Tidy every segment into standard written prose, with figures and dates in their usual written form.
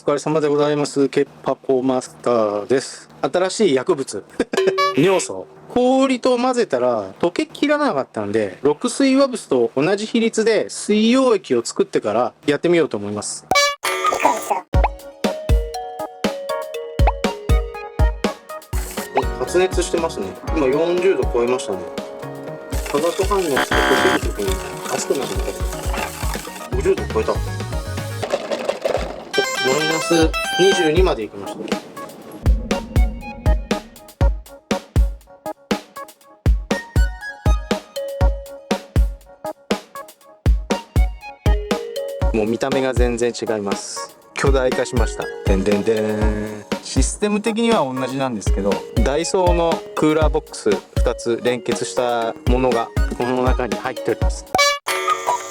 疲れ様でございます。ケッパコマスターです。新しい薬物。尿素。氷と混ぜたら溶けきらなかったんで、6水和物と同じ比率で水溶液を作ってからやってみようと思います。発熱してますね。今40度超えましたね。化学反応して溶けるときに熱くなるみたいです。50度超えた。マイナス22までいきました。もう見た目が全然違います。巨大化しました。でんでんでん。システム的には同じなんですけど、ダイソーのクーラーボックス2つ連結したものがこの中に入っております。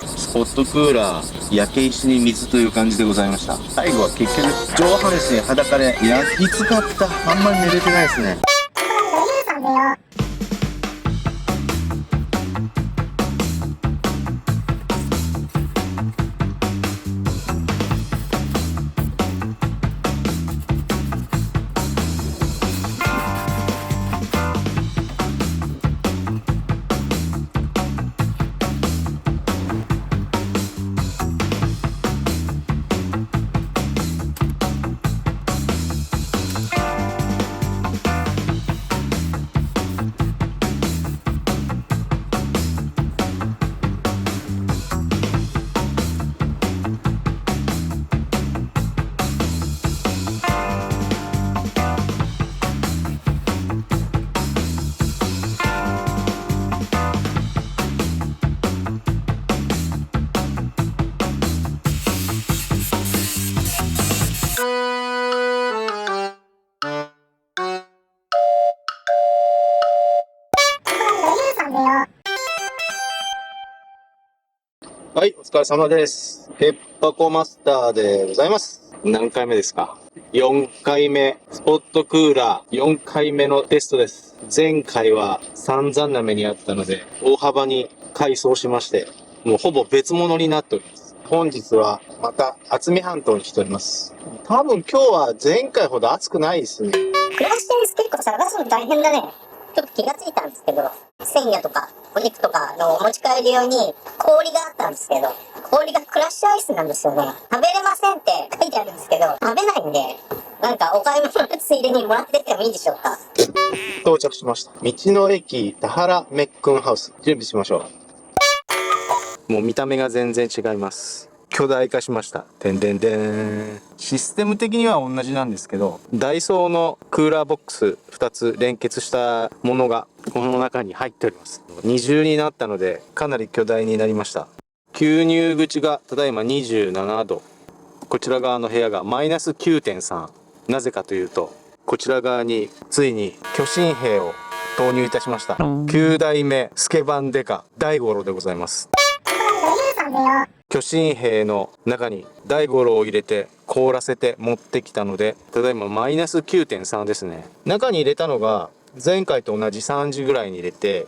スポットクーラー、焼け石に水という感じでございました。最後は結局上半身裸で、いやきつかった。あんまり寝れてないですね。はい、お疲れ様です。ケッパコマスターでございます。何回目ですか？ 4 回目、スポットクーラー4回目のテストです。前回は散々な目にあったので、大幅に改装しまして、もうほぼ別物になっております。本日はまた渥美半島に来ております。多分今日は前回ほど暑くないですね。クラッシュアイス結構探すの大変だね。ちょっと気がついたんですけど、鮮魚とかお肉とかの持ち帰り用に氷があったんですけど、氷がクラッシュアイスなんですよね。食べれませんって書いてあるんですけど、食べないんで、なんかお買い物のついでにもらってってもいいでしょうか。到着しました。道の駅田原メックンハウス。準備しましょう。もう見た目が全然違います。巨大化しました。でんでんでん。システム的には同じなんですけど、ダイソーのクーラーボックス2つ連結したものがこの中に入っております。二重になったのでかなり巨大になりました。吸入口がただいま27度。こちら側の部屋がマイナス 9.3。なぜかというと、こちら側についに巨神兵を投入いたしました。9代目スケバンデカ大五郎でございます。巨神兵の中に大五郎を入れて凍らせて持ってきたので、ただいまマイナス 9.3 ですね。中に入れたのが前回と同じ3時ぐらいに入れて、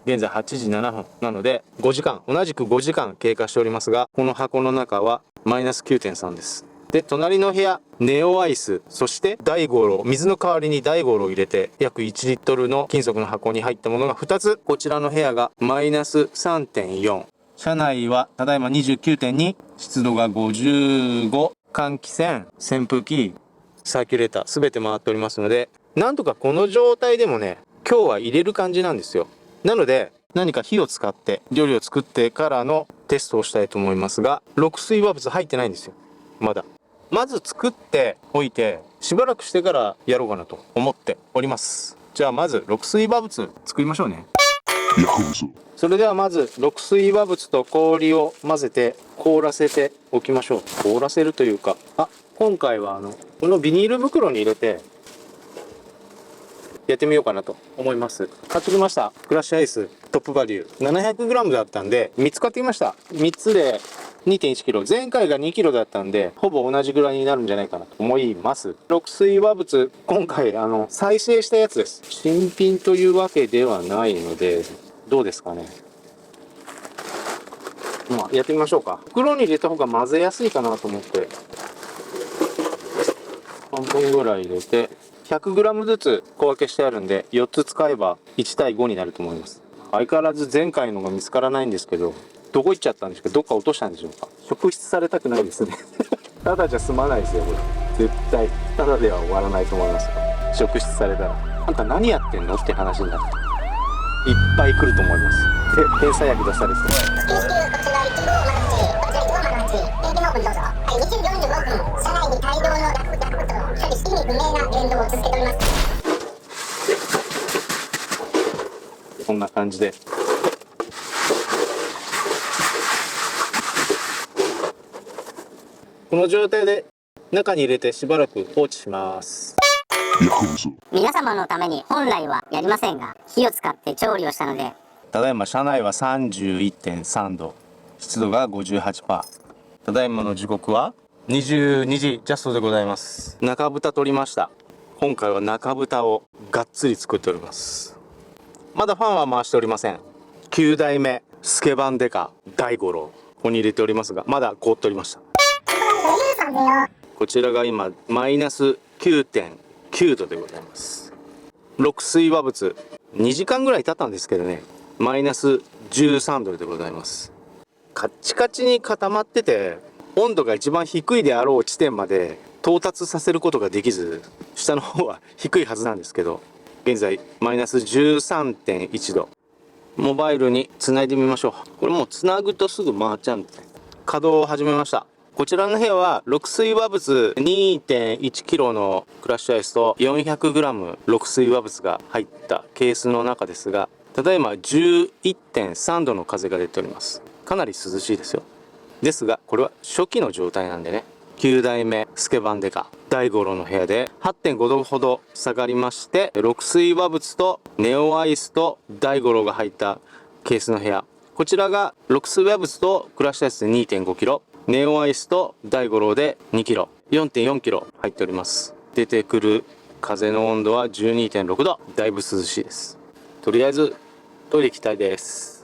現在8時7分なので5時間、同じく5時間経過しておりますが、この箱の中はマイナス 9.3 です。で、隣の部屋、ネオアイス、そして大五郎、水の代わりに大五郎を入れて約1リットルの金属の箱に入ったものが2つ。こちらの部屋がマイナス 3.4。車内はただいま 29.2、湿度が55、換気扇、扇風機、サーキュレーター、すべて回っておりますので、なんとかこの状態でもね、今日は入れる感じなんですよ。なので、何か火を使って料理を作ってからのテストをしたいと思いますが、6水和物入ってないんですよ。まだ。まず作っておいて、しばらくしてからやろうかなと思っております。じゃあまず6水和物作りましょうね。それではまず6水和物と氷を混ぜて凍らせておきましょう。凍らせるというか、今回はこのビニール袋に入れてやってみようかなと思います。買ってきました。クラッシュアイストップバリュー 700g だったんで3つ買ってきました。3つで 2.1kg。前回が 2kg だったんでほぼ同じぐらいになるんじゃないかなと思います。6水和物、今回再生したやつです。新品というわけではないので、どうですかね。やってみましょうか。袋に入れた方が混ぜやすいかなと思って。半分ぐらい入れて、100g ずつ小分けしてあるんで、4つ使えば1対5になると思います。相変わらず前回のが見つからないんですけど、どこ行っちゃったんですか？どっか落としたんでしょうか？職質されたくないですね。ただじゃ済まないですよ、これ。絶対、ただでは終わらないと思いますよ。職質されたら。あんた何やってんのって話になって。いっぱい来ると思います。で、返済役出されて。こちら1号ま8、こちら1号ま8、電源オープンどうぞ。はい、2時45分、車内に大量の落物の処理し意味不明な連動を続けております。こんな感じで。この状態で中に入れてしばらく放置します。皆様のために本来はやりませんが、火を使って調理をしたので、ただいま車内は 31.3 度、湿度が 58%。ただいまの時刻は22時ジャストでございます。中蓋取りました。今回は中蓋をがっつり作っております。まだファンは回しておりません。9代目スケバンデカ大五郎、ここに入れておりますが、まだ凍っておりました。こちらが今マイナス 9.9 度でございます。6水和物2時間ぐらい経ったんですけどね、マイナス13度でございます。カッチカチに固まってて、温度が一番低いであろう地点まで到達させることができず、下の方は低いはずなんですけど、現在マイナス 13.1 度。モバイルにつないでみましょう。これもうつなぐとすぐ回っちゃうんで、稼働を始めました。こちらの部屋は6水和物 2.1 キロのクラッシュアイスと 400g 6水和物が入ったケースの中ですが、ただいま 11.3 度の風が出ております。かなり涼しいですよ。ですがこれは初期の状態なんでね、9代目スケバンデカ大五郎の部屋で 8.5 度ほど下がりまして、6水和物とネオアイスと大五郎が入ったケースの部屋、こちらが6水和物とクラッシュアイスで 2.5 キロ、ネオアイスと大五郎で2キロ、4.4 キロ入っております。出てくる風の温度は 12.6 度、だいぶ涼しいです。とりあえずトイレ行きたいです。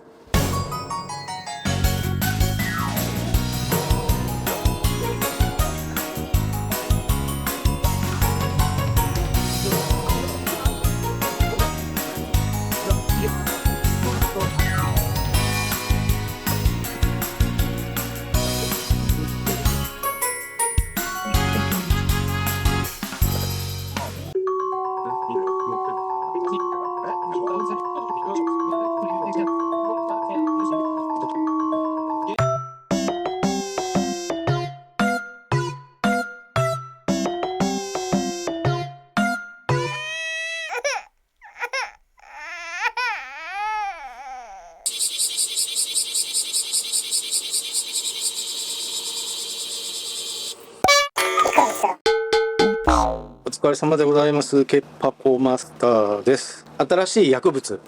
お疲れ様でございます。ケッパコマスターです。新しい薬物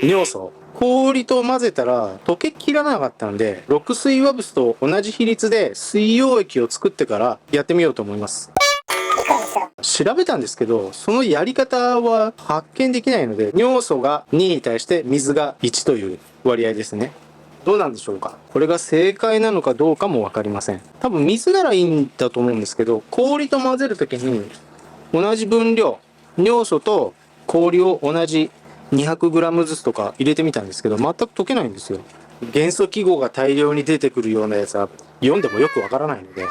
尿素、氷と混ぜたら溶けきらなかったんで、6水和物と同じ比率で水溶液を作ってからやってみようと思います。調べたんですけど、そのやり方は発見できないので、尿素が2に対して水が1という割合ですね。どうなんでしょうか。これが正解なのかどうかもわかりません。多分水ならいいんだと思うんですけど、氷と混ぜるときに同じ分量、尿素と氷を同じ 200g ずつとか入れてみたんですけど、全く溶けないんですよ。元素記号が大量に出てくるようなやつは読んでもよくわからないので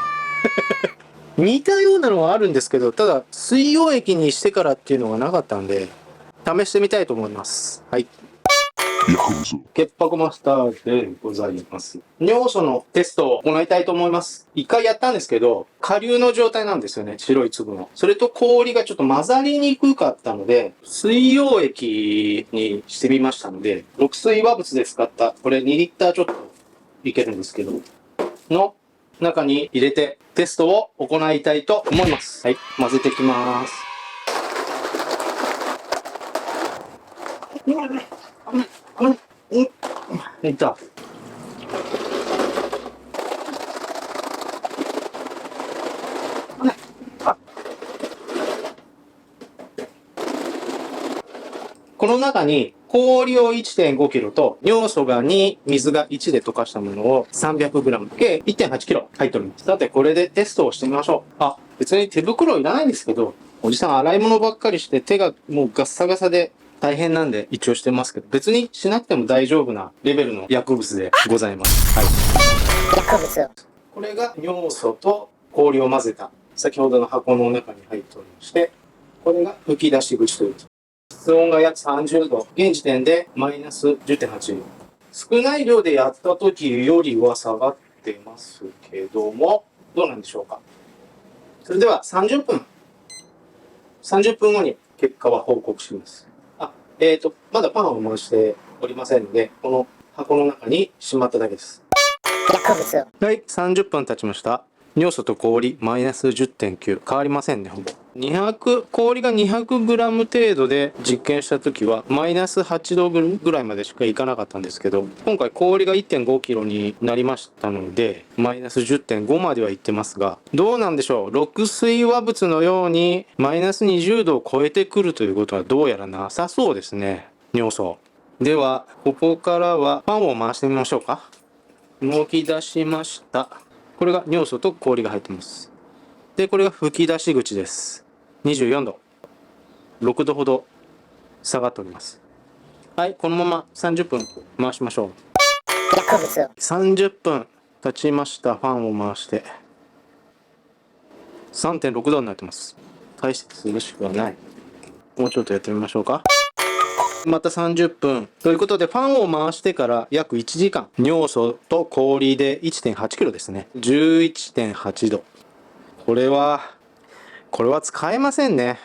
似たようなのはあるんですけど、ただ水溶液にしてからっていうのがなかったんで、試してみたいと思います。はい。ケッパコマスターでございます。尿素のテストを行いたいと思います。一回やったんですけど、顆粒の状態なんですよね、白い粒の。それと氷がちょっと混ざりにくかったので、水溶液にしてみましたので、6水和物で使った、これ2リッターちょっといけるんですけど、の中に入れてテストを行いたいと思います。はい、混ぜていきます。いった。この中に氷を 1.5 キロと尿素が2、水が1で溶かしたものを300グラム、計 1.8 キロ入っております。さて、これでテストをしてみましょう。あ、別に手袋いらないんですけど、おじさん洗い物ばっかりして手がもうガッサガサで大変なんで一応してますけど、別にしなくても大丈夫なレベルの薬物でございます。はい。薬物を。これが尿素と氷を混ぜた先ほどの箱の中に入っておりまして、これが吹き出し口という。室温が約30度、現時点でマイナス 10.8 度。少ない量でやった時よりは下がってますけども、どうなんでしょうか。それでは30分後に結果は報告します。まだパンを回しておりませんので、この箱の中にしまっただけです。薬物を。はい、30分経ちました。尿素と氷マイナス 10.9 変わりませんね、ほぼ。氷が 200g 程度で実験した時はマイナス8度ぐらいまでしかいかなかったんですけど、今回氷が 1.5kg になりましたのでマイナス 10.5 まではいってますが、どうなんでしょう。六水和物のようにマイナス20度を超えてくるということはどうやらなさそうですね、尿素。ではここからはパンを回してみましょうか。動き出しました。これが尿素と氷が入ってます。で、これが吹き出し口です。24度。6度ほど下がっております。はい、このまま30分回しましょう。薬物を。30分経ちました。ファンを回して。3.6 度になってます。大して涼しくはない。もうちょっとやってみましょうか。また30分。ということで、ファンを回してから約1時間。尿素と氷で 1.8 キロですね。11.8 度。これは使えませんね。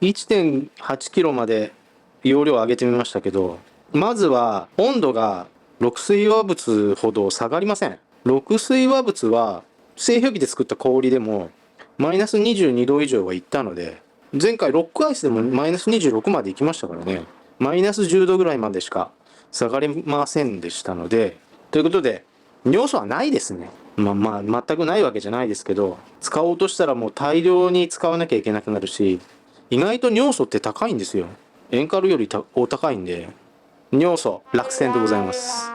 1.8 キロまで容量を上げてみましたけど、まずは温度が六水和物ほど下がりません。六水和物は製氷機で作った氷でもマイナス22度以上はいったので、前回ロックアイスでもマイナス26まで行きましたからね。マイナス10度ぐらいまでしか下がりませんでしたので、ということで尿素はないですね。全くないわけじゃないですけど、使おうとしたらもう大量に使わなきゃいけなくなるし、意外と尿素って高いんですよ。塩カルよりお高いんで、尿素落選でございます。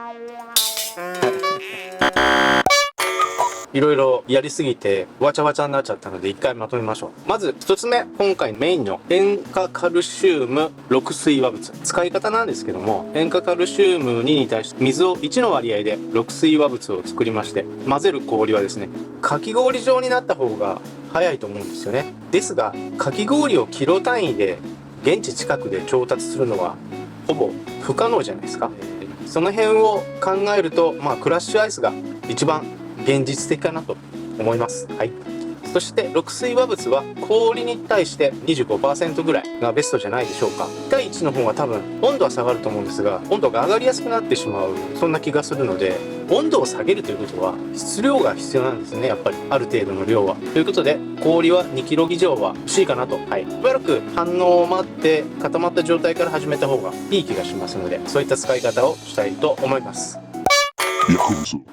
いろいろやりすぎてわちゃわちゃになっちゃったので一回まとめましょう。まず1つ目、今回メインの塩化カルシウム六水和物。使い方なんですけども、塩化カルシウム2に対して水を1の割合で六水和物を作りまして、混ぜる氷はですね、かき氷状になった方が早いと思うんですよね。ですが、かき氷をキロ単位で現地近くで調達するのはほぼ不可能じゃないですか。その辺を考えると、クラッシュアイスが一番現実的かなと思います。はい。そして六水和物は氷に対して 25% ぐらいがベストじゃないでしょうか。1対1の方が多分温度は下がると思うんですが、温度が上がりやすくなってしまう、そんな気がするので、温度を下げるということは質量が必要なんですね。やっぱりある程度の量は。ということで氷は 2kg 以上は欲しいかなと。はい。しばらく反応を待って固まった状態から始めた方がいい気がしますので、そういった使い方をしたいと思います。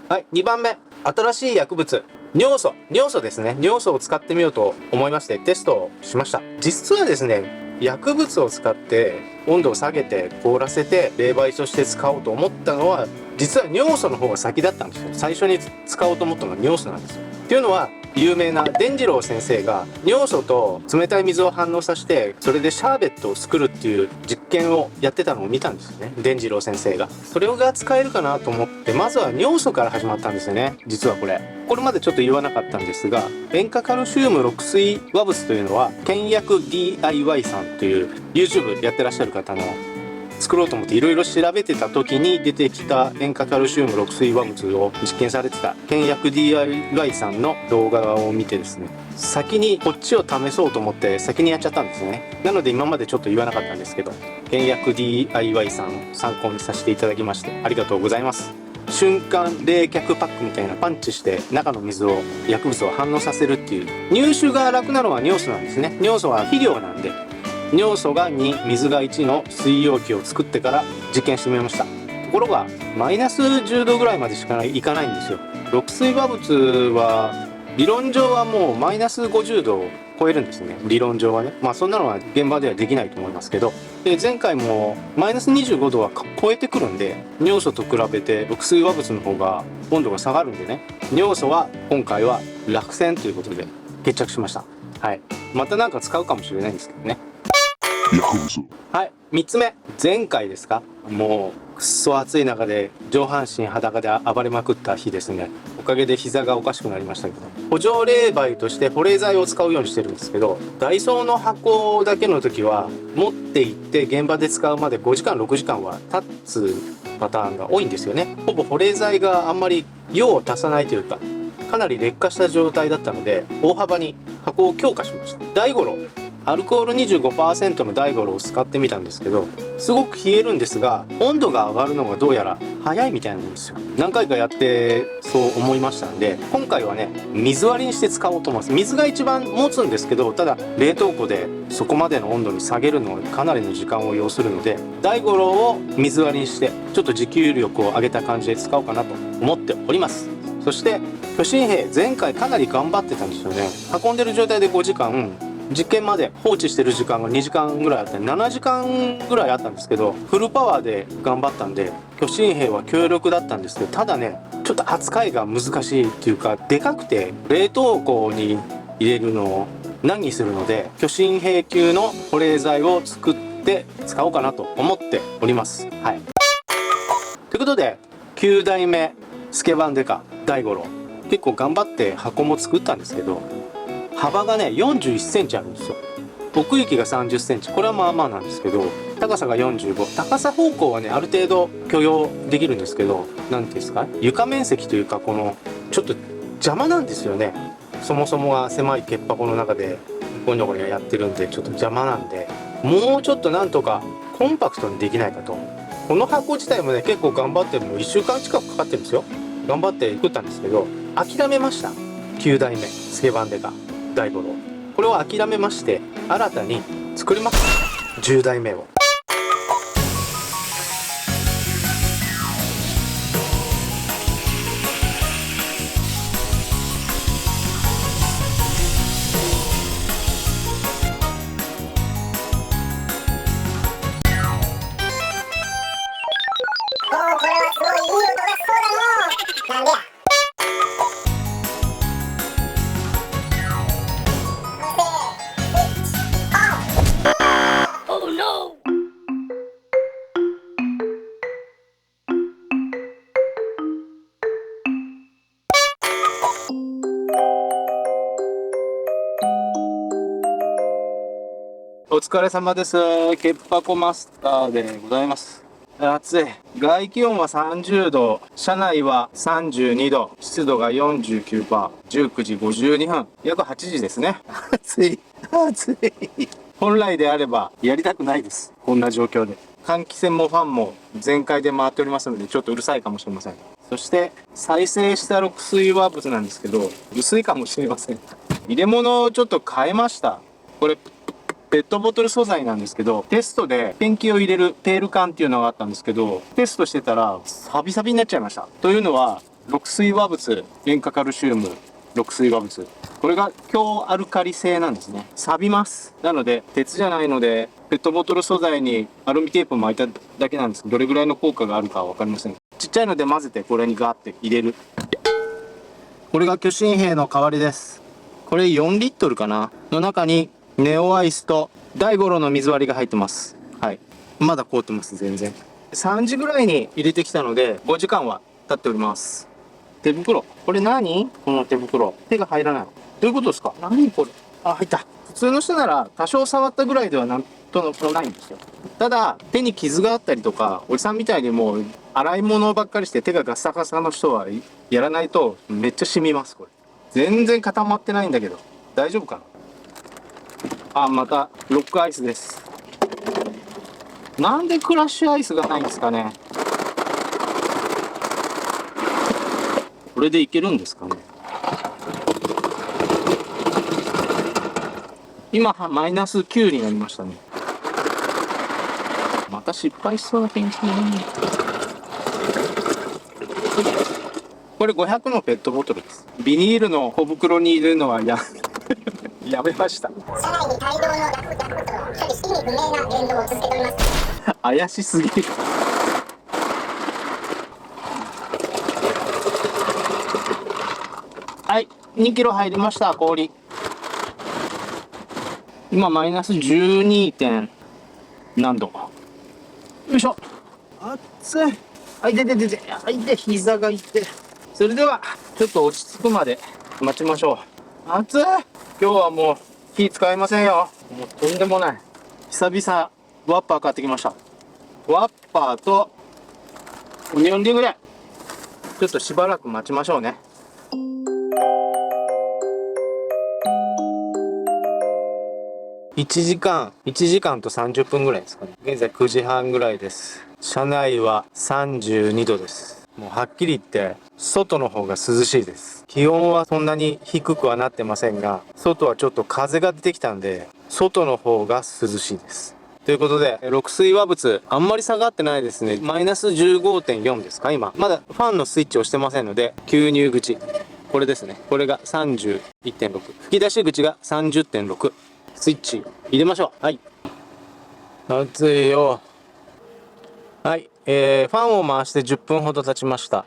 はい、2番目、新しい薬物、尿素ですね。尿素を使ってみようと思いましてテストをしました。実はですね、薬物を使って温度を下げて凍らせて冷媒として使おうと思ったのは、実は尿素の方が先だったんですよ。最初に使おうと思ったのは尿素なんですよ。っていうのは、有名な伝次郎先生が尿素と冷たい水を反応させて、それでシャーベットを作るっていう実験をやってたのを見たんですよね、伝次郎先生が。それが使えるかなと思って、まずは尿素から始まったんですよね。実はこれまでちょっと言わなかったんですが、塩化カルシウム六水和物というのは倹約 DIY さんという YouTube やってらっしゃる方の作ろうと思っていろいろ調べてた時に出てきた塩化カルシウム六水和物を実験されてた倹約 DIY さんの動画を見てですね、先にこっちを試そうと思って先にやっちゃったんですね。なので今までちょっと言わなかったんですけど、倹約 DIY さんを参考にさせていただきましてありがとうございます。瞬間冷却パックみたいなパンチして中の水を薬物を反応させるっていう、入手が楽なのは尿素なんですね。尿素は肥料なんで、尿素が2、水が1の水溶器を作ってから実験してみました。ところがマイナス10度ぐらいまでしかいかないんですよ。六水和物は理論上はもうマイナス50度を超えるんですね。理論上はね。そんなのは現場ではできないと思いますけど、で前回もマイナス25度は超えてくるんで、尿素と比べて六水和物の方が温度が下がるんでね、尿素は今回は落選ということで決着しました。はい。またなんか使うかもしれないんですけどね。はい、3つ目。前回ですか、もうくっそ暑い中で上半身裸で暴れまくった日ですね。おかげで膝がおかしくなりましたけど、補助冷媒として保冷剤を使うようにしてるんですけど、ダイソーの箱だけの時は持って行って現場で使うまで5時間6時間は経つパターンが多いんですよね。ほぼ保冷剤があんまり用を足さないというか、かなり劣化した状態だったので大幅に箱を強化しました。大五郎、アルコール 25% の大五郎を使ってみたんですけど、すごく冷えるんですが温度が上がるのがどうやら早いみたいなんですよ。何回かやってそう思いましたんで、今回はね水割りにして使おうと思います。水が一番持つんですけど、ただ冷凍庫でそこまでの温度に下げるのはかなりの時間を要するので、大五郎を水割りにしてちょっと持久力を上げた感じで使おうかなと思っております。そして巨神兵、前回かなり頑張ってたんですよね。運んでる状態で5時間、実験まで放置してる時間が2時間ぐらいあって7時間ぐらいあったんですけど、フルパワーで頑張ったんで巨神兵は強力だったんですけど、ただねちょっと扱いが難しいっていうか、でかくて冷凍庫に入れるのを難儀するので、巨神兵級の保冷剤を作って使おうかなと思っております。はい、ということで9代目スケバンデカ大五郎、結構頑張って箱も作ったんですけど、幅がね41センチあるんですよ。奥行きが30センチ、これはまあまあなんですけど、高さが45、高さ方向はねある程度許容できるんですけど、何ていうんですか、床面積というか、このちょっと邪魔なんですよね。そもそもが狭い鉄箱の中でゴニョゴニョやってるんでちょっと邪魔なんで、もうちょっとなんとかコンパクトにできないかと。この箱自体もね結構頑張ってるの、1週間近くかかってるんですよ。頑張って作ったんですけど諦めました。9代目スケバンデカ大五郎、これを諦めまして新たに作ります。10代目を。おお、これはすごいいい音がしそうだのう。なんでや。お疲れ様です。潔箱マスターでございます。暑い。外気温は30度、車内は32度、湿度が 49%、19時52分、約8時ですね。暑い。暑い。本来であればやりたくないです。こんな状況で。換気扇もファンも全開で回っておりますので、ちょっとうるさいかもしれません。そして、再生した6水和物なんですけど、薄いかもしれません。入れ物をちょっと変えました。これ、ペットボトル素材なんですけど、テストでペンキを入れるペール缶っていうのがあったんですけど、テストしてたらサビサビになっちゃいました。というのは6水和物、塩化カルシウム6水和物、これが強アルカリ性なんですね。錆びます。なので鉄じゃないので、ペットボトル素材にアルミテープを巻いただけなんですけど、どれぐらいの効果があるかは分かりません。ちっちゃいので混ぜてこれにガーって入れる。これが巨神兵の代わりです。これ4リットルかなの中にネオアイスと大五郎の水割りが入ってます。はい。まだ凍ってます、全然。3時ぐらいに入れてきたので、5時間は経っております。手袋。これ何？この手袋。手が入らない。どういうことですか？何これ？あ、入った。普通の人なら多少触ったぐらいではなんともないんですよ。ただ、手に傷があったりとか、おじさんみたいにもう洗い物ばっかりして手がガッサガサの人はやらないとめっちゃ染みます、これ。全然固まってないんだけど。大丈夫かな？あ、またロックアイスです。なんでクラッシュアイスがないんですかね。これでいけるんですかね。今マイナス9になりましたね。また失敗しそうな天気。これ500のペットボトルです。ビニールの小袋に入れるのはやめました。車内に大量の薬物を処理し、意味不明な言動を続けております。怪しすぎる。はい、2キロ入りました、氷。今マイナス 12. 点何度。よいしょ。熱い。あいてててて。あいて、膝が痛い。それではちょっと落ち着くまで待ちましょう。熱い。今日はもう火使いませんよ。もうとんでもない。久々ワッパー買ってきました。ワッパーとオニオンリングでちょっとしばらく待ちましょうね。1時間と30分ぐらいですかね。現在9時半ぐらいです。車内は32度です。もうはっきり言って外の方が涼しいです。気温はそんなに低くはなってませんが、外はちょっと風が出てきたんで外の方が涼しいです。ということで、6水和物あんまり下がってないですね。マイナス 15.4 ですか今。まだファンのスイッチを押してませんので、吸入口これですね。これが 31.6、 吹き出し口が 30.6。スイッチ入れましょう。はい。暑いよ。はい。ファンを回して10分ほど経ちました。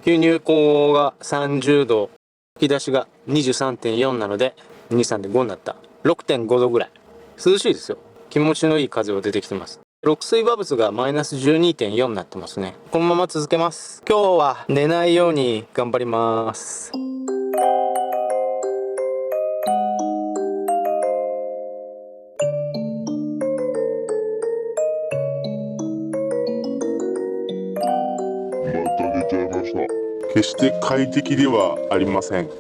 吸入口が30度、吹き出しが 23.4 なので、23で5になった。6.5 度ぐらい。涼しいですよ。気持ちのいい風が出てきてます。6水和物がマイナス 12.4 になってますね。このまま続けます。今日は寝ないように頑張ります。決して快適ではありません。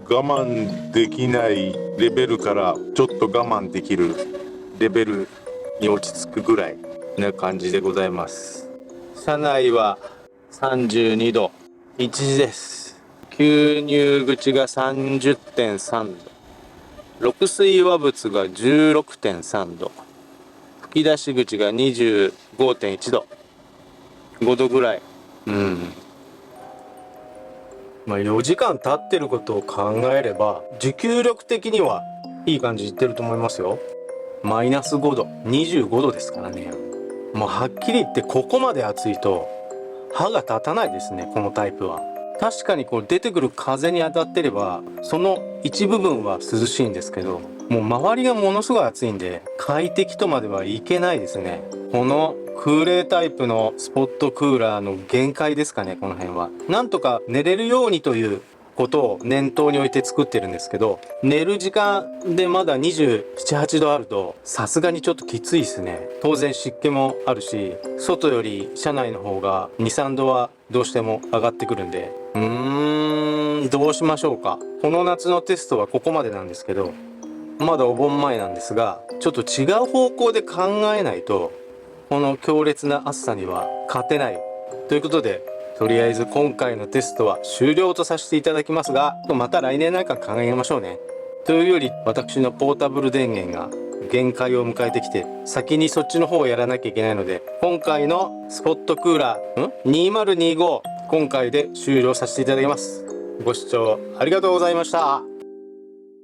我慢できないレベルからちょっと我慢できるレベルに落ち着くぐらいな感じでございます。車内は32度1時です。吸入口が 30.3 度、6水和物が 16.3 度、吹き出し口が 25.1 度、5度ぐらい。まあ4時間経ってることを考えれば持久力的にはいい感じいってると思いますよ。マイナス5度、25度ですからね。もうはっきり言ってここまで暑いと歯が立たないですね、このタイプは。確かにこう出てくる風に当たってればその一部分は涼しいんですけど、もう周りがものすごい暑いんで快適とまではいけないですね。この空冷タイプのスポットクーラーの限界ですかね、この辺は。なんとか寝れるようにということを念頭に置いて作ってるんですけど、寝る時間でまだ27、8度あるとさすがにちょっときついですね。当然湿気もあるし、外より車内の方が2、3度はどうしても上がってくるんで、どうしましょうか。この夏のテストはここまでなんですけど、まだお盆前なんですが、ちょっと違う方向で考えないとこの強烈な暑さには勝てないということで、とりあえず今回のテストは終了とさせていただきますが、また来年なんか考えましょうね。というより私のポータブル電源が限界を迎えてきて、先にそっちの方をやらなきゃいけないので、今回のスポットクーラー2025今回で終了させていただきます。ご視聴ありがとうございました。